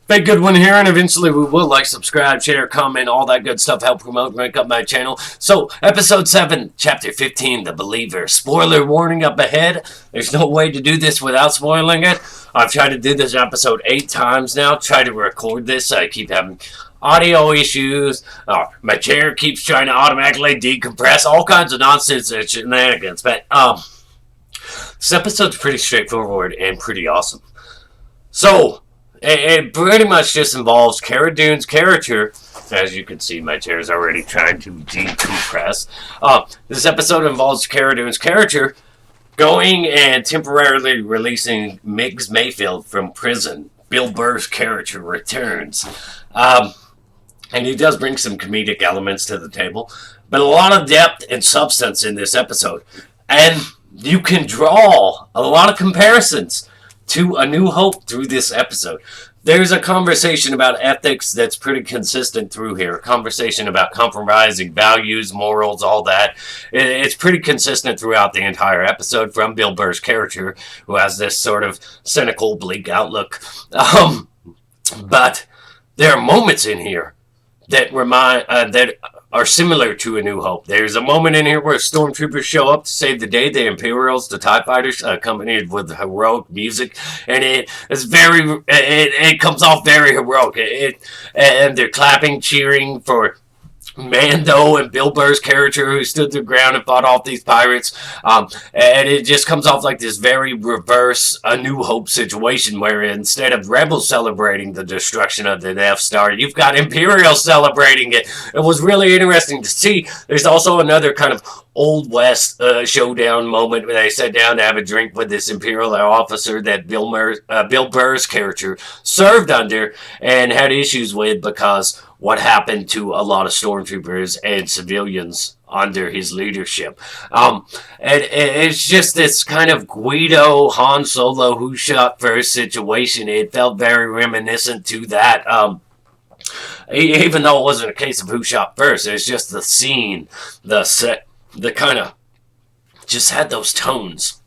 Big good one here, and eventually we will like, subscribe, share, comment, all that good stuff, help promote, rank up my channel. So, episode 7, chapter 15, The Believer. Spoiler warning up ahead. There's no way to do this without spoiling it. I've tried to do this episode 8 times now, try to record this. I keep having audio issues. My chair keeps trying to automatically decompress, all kinds of nonsense and shenanigans. But, this episode's pretty straightforward and pretty awesome. So, it pretty much just involves Cara Dune's character. As you can see, my chair is already trying to decompress. This episode involves Cara Dune's character going and temporarily releasing Miggs Mayfield from prison. Bill Burr's character returns. And he does bring some comedic elements to the table, but a lot of depth and substance in this episode. And you can draw a lot of comparisons to A New Hope through this episode. There's a conversation about ethics that's pretty consistent through here. A conversation about compromising values, morals, all that. It's pretty consistent throughout the entire episode from Bill Burr's character, who has this sort of cynical, bleak outlook. But there are moments in here that are similar to A New Hope. There's a moment in here where stormtroopers show up to save the day, the Imperials, the TIE Fighters, accompanied with heroic music, and it comes off very heroic. And they're clapping, cheering for Mando and Bill Burr's character who stood their ground and fought off these pirates. And it just comes off like this very reverse A New Hope situation where instead of rebels celebrating the destruction of the Death Star, you've got Imperials celebrating it. It was really interesting to see. There's also another kind of Old West showdown moment where they sat down to have a drink with this Imperial officer that Bill Burr's character served under and had issues with because what happened to a lot of stormtroopers and civilians under his leadership. And it's just this kind of Guido, Han Solo, who shot first situation. It felt very reminiscent to that. Even though it wasn't a case of who shot first, it's just the scene, the set, the kind of just had those tones.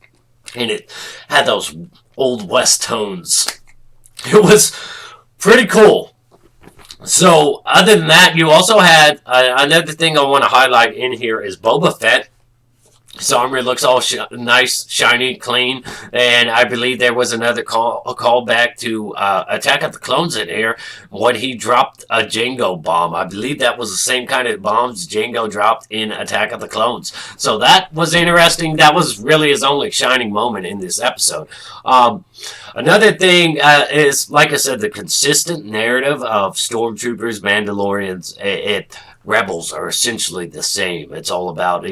And it had those Old West tones. It was pretty cool. So, other than that, you also had another thing I want to highlight in here is Boba Fett. His armor looks all nice, shiny, clean, and I believe there was another call back to Attack of the Clones in here when he dropped a Jango bomb. I believe that was the same kind of bombs Jango dropped in Attack of the Clones. So that was interesting. That was really his only shining moment in this episode. Another thing is, like I said, the consistent narrative of Stormtroopers, Mandalorians, Rebels are essentially the same. It's all about,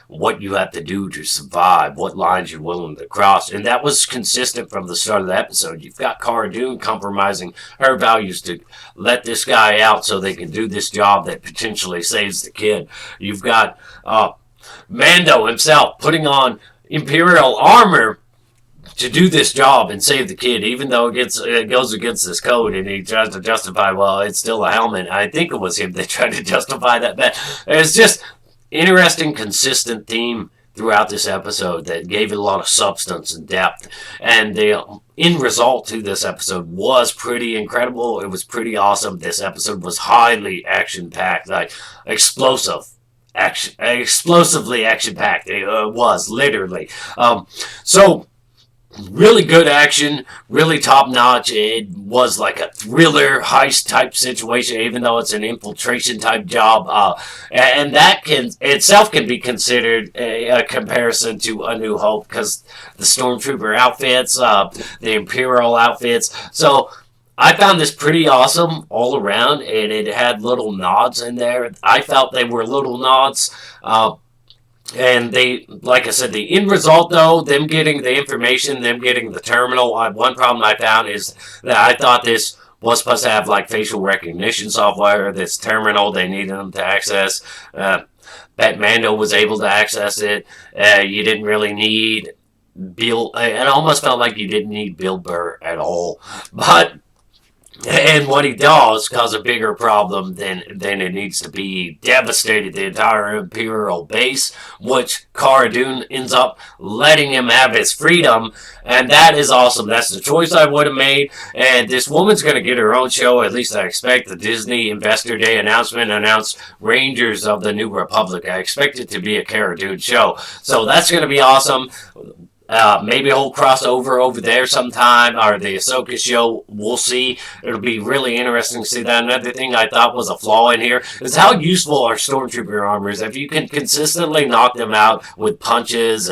what you have to do to survive, what lines you're willing to cross. And that was consistent from the start of the episode. You've got Cara Dune compromising her values to let this guy out so they can do this job that potentially saves the kid. You've got Mando himself putting on Imperial armor to do this job and save the kid, even though it goes against this code, and he tries to justify, well, it's still a helmet. I think it was him that tried to justify that. But it's just interesting, consistent theme throughout this episode that gave it a lot of substance and depth. And the end result to this episode was pretty incredible. It was pretty awesome. This episode was highly action-packed, like explosively action-packed. It was, literally. So, really good action, really top-notch. It was like a thriller, heist-type situation, even though it's an infiltration-type job. And that itself can be considered a comparison to A New Hope, because the Stormtrooper outfits, the Imperial outfits. So I found this pretty awesome all around, and it had little nods in there. I felt they were little nods. And they, like I said, the end result, though, them getting the information, them getting the terminal, one problem I found is that I thought this was supposed to have, like, facial recognition software, this terminal they needed them to access. That Mando was able to access it. You didn't really need Bill. It almost felt like you didn't need Bill Burr at all. But and what he does cause a bigger problem than it needs to be. Devastated the entire Imperial base, which Cara Dune ends up letting him have his freedom, and that is awesome. That's the choice I would have made, and this woman's going to get her own show, at least I expect. The Disney Investor Day announcement announced Rangers of the New Republic. I expect it to be a Cara Dune show, so that's going to be awesome. Maybe a whole crossover over there sometime, or the Ahsoka show. We'll see. It'll be really interesting to see that. Another thing I thought was a flaw in here is how useful are Stormtrooper armors. If you can consistently knock them out with punches,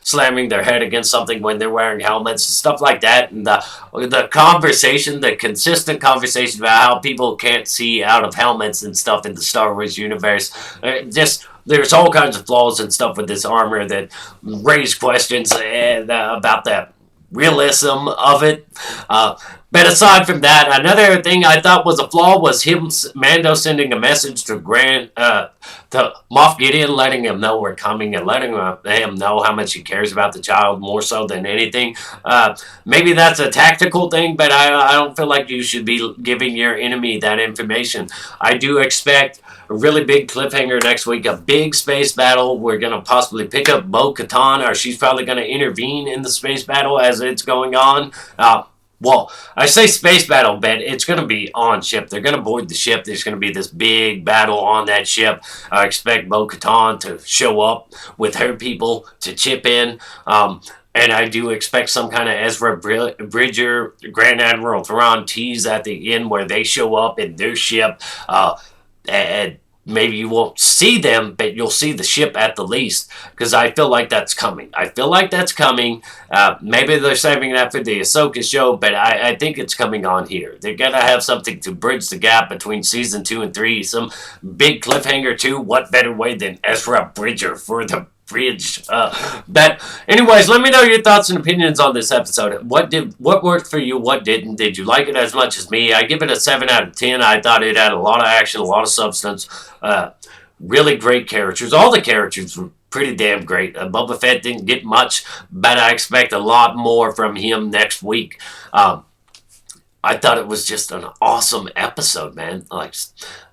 slamming their head against something when they're wearing helmets, and stuff like that, and the conversation, the consistent conversation about how people can't see out of helmets and stuff in the Star Wars universe, just there's all kinds of flaws and stuff with this armor that raise questions about the realism of it. But aside from that, another thing I thought was a flaw was Mando sending a message to Moff Gideon, letting him know we're coming and letting him know how much he cares about the child more so than anything. Maybe that's a tactical thing, but I don't feel like you should be giving your enemy that information. I do expect a really big cliffhanger next week, a big space battle. We're going to possibly pick up Bo-Katan, or she's probably going to intervene in the space battle as it's going on. Well, I say space battle, but it's going to be on ship. They're going to board the ship. There's going to be this big battle on that ship. I expect Bo-Katan to show up with her people to chip in. And I do expect some kind of Ezra Bridger, Grand Admiral Thrawn tease at the end where they show up in their ship. And maybe you won't see them, but you'll see the ship at the least, because I feel like that's coming. Maybe they're saving that for the Ahsoka show, but I think it's coming on here. They're going to have something to bridge the gap between season 2 and 3. Some big cliffhanger too. What better way than Ezra Bridger for the bridge? But anyways, let me know your thoughts and opinions on this episode. What worked for you? What didn't? Did you like it as much as me? I give it a 7 out of 10. I thought it had a lot of action, a lot of substance, really great characters. All the characters were pretty damn great. Boba Fett didn't get much, but I expect a lot more from him next week. I thought it was just an awesome episode, man. Like,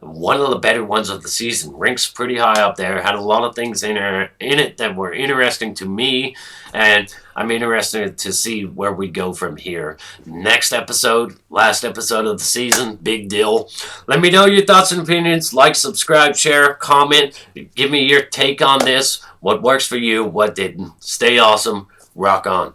one of the better ones of the season. Ranks pretty high up there. Had a lot of things in it that were interesting to me, and I'm interested to see where we go from here. Next episode, last episode of the season, big deal. Let me know your thoughts and opinions. Like, subscribe, share, comment. Give me your take on this. What works for you, what didn't. Stay awesome. Rock on.